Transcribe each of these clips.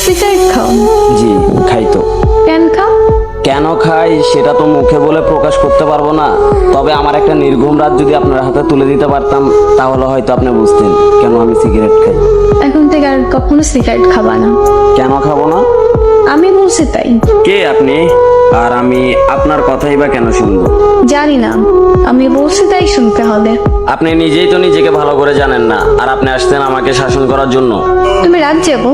Cigarette খাও? জি খাই তো। কেন খাও? কেন খাই সেটা তো মুখে বলে প্রকাশ করতে পারবো না, তবে আমার একটা নির্ঘুম রাত যদি আপনার হাতে তুলে দিতে পারতাম তাহলে হয়তো আপনি বুঝতেন কেন আমি সিগারেট খাই। এখন থেকে আর কখনো সিগারেট খাবা না। কেন খাবো না? আমি বলছি তাই। কে আপনি? আর আমি আপনার কথাই বা কেন শুনবো? জানি না, আমি বলছি তাই শুনতে হবে। আপনি নিজেই তো নিজেকে ভালো করে জানেন না, আর আপনি আসছেন আমাকে শাসন করার জন্য। তুমি রাত যাবো?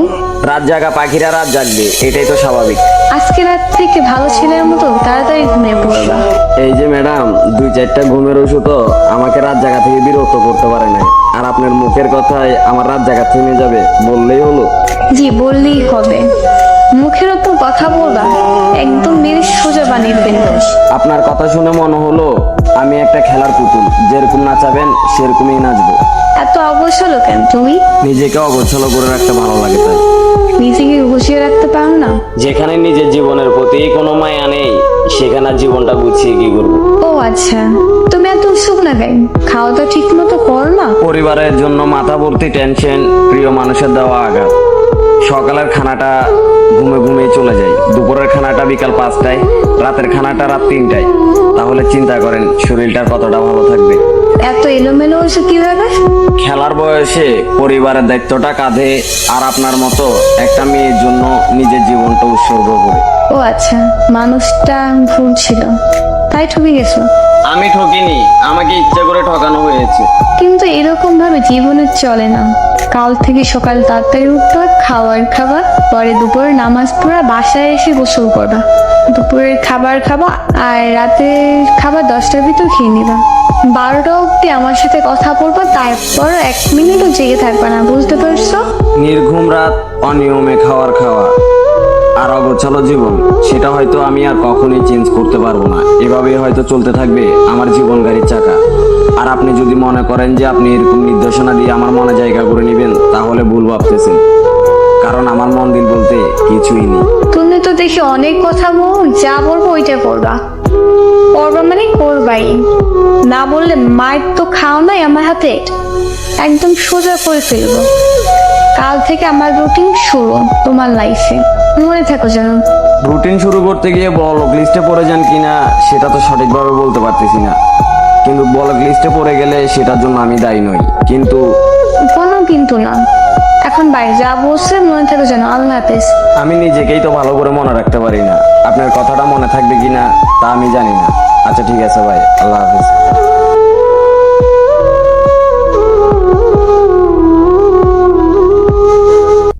রাত জাগা পাখিরা রাত জাগবে, এটাই তো স্বাভাবিক। আজকে রাত থেকে ভালো ছেলের মতো তাড়াতাড়ি ঘুমিয়ে পড়বা। এই যে ম্যাডাম, 2-4টা ঘুমের ওষুধও আমাকে রাত জাগা থেকে বিরক্ত করতে পারে না, আর আপনার মুখের কথায় আমার রাত জাগা থেমে যাবে বললেই হলো। জি বললেই হবে। মুখের ওপর কথা বলবা, একদম মেরে সোজা বানিয়ে ফেলবো। আপনার কথা শুনে মনে হলো আমি একটা খেলার পুতুল, যেরকম নাচাবেন সেরকমই নাচবো। এত অবসর কেন তুমি? নিজেকে অগোছালো করে রাখতে ভালো লাগে তাই। নিজেকে গুছিয়ে রাখতে পারো না? যেখানে নিজের জীবনের প্রতি কোনো মায়া নেই সেখানে আর জীবনটা গুছিয়ে কি করবো? ও আচ্ছা, তুমি এত উৎসুক না কেন? খাওয়া তো ঠিক মতো করো না? পরিবারের জন্য মাথা ভর্তি টেনশন, প্রিয় মানুষের দেওয়া আঘাত। সকালের খানাটা ঘুমে ঘুমিয়ে চলে যায়, দুপুরের খানাটা বিকাল 5টায়, রাতের খানাটা রাত 3টায়। তাহলে চিন্তা করেন শরীরটা কতটা ভালো থাকবে। এত এলোমেলো হয়েছে কিভাবে? খেলার বয়সে পরিবারের দায়িত্বটা কাঁধে, আর আপনার মতো একটা মেয়ের জন্য নিজের জীবনটা উৎসর্গ করে। ও আচ্ছা, মানুষটা ভুল ছিল, তাই ঠকে গেছো। আমি ঠকিনি, আমাকে ইচ্ছা করে ঠকানো হয়েছে। কিন্তু এরকম ভাবে জীবনে চলে না। কাল থেকে সকাল তাড়াতাড়ি উঠবা, খাবার পরে দুপুরে নামাজ পড়া, বাসায় এসে গোসল করবা, দুপুরের খাবার খাবা, আর রাতের খাবার 10টার ভিতর খেয়ে নিবা। 12টা অব্দি আমার সাথে কথা বলবা, তারপর 1 মিনিটও জেগে থাকবা না, বুঝতে পারছো? নির্ঘুম রাত, অনিয়মে খাওয়া আর অগোছালো জীবন, সেটা হয়তো আমি আর কখনোই চেঞ্জ করতে পারবো না। এভাবেই হয়তো চলতে থাকবে আমার জীবন গাড়ির চাকা। আর আপনি যদি মনে করেন যে আপনি এরকম নির্দেশনা দিয়ে আমার মনে জায়গা করে নেবেন তাহলে ভুল ভাবতেছেন, কারণ আমার মন দিল বলতে কিছুই নেই। তুমি তো দেখি অনেক কথা বল, যা বলবো ওইটা করবা। করবা মানে করবাই, না বললে মায়ের তো খাও নাই আমার হাতে, একদম সোজা করে ফেলবো। কাল থেকে আমার রুটিন শুরু তোমার লাইফে, মনে থাকো যেন। রুটিন শুরু করতে গিয়ে ব্লক লিস্টে পড়ে যান কিনা সেটা তো সঠিকভাবে বলতে পারতেছি না, কিন্তু ব্লক লিস্টে পড়ে গেলে সেটার জন্য আমি দায়ী নই। কিন্তু কোনো কিন্তু না, এখন বাইরে যা বলছে মনে থাকো যেন। আল্লাহ হাফেজ। আমি নিজেকেই তো ভালো করে মনে রাখতে পারি না, আপনার কথাটা মনে থাকবে কিনা তা আমি জানি না। আচ্ছা ঠিক আছে ভাই, আল্লাহ হাফেজ।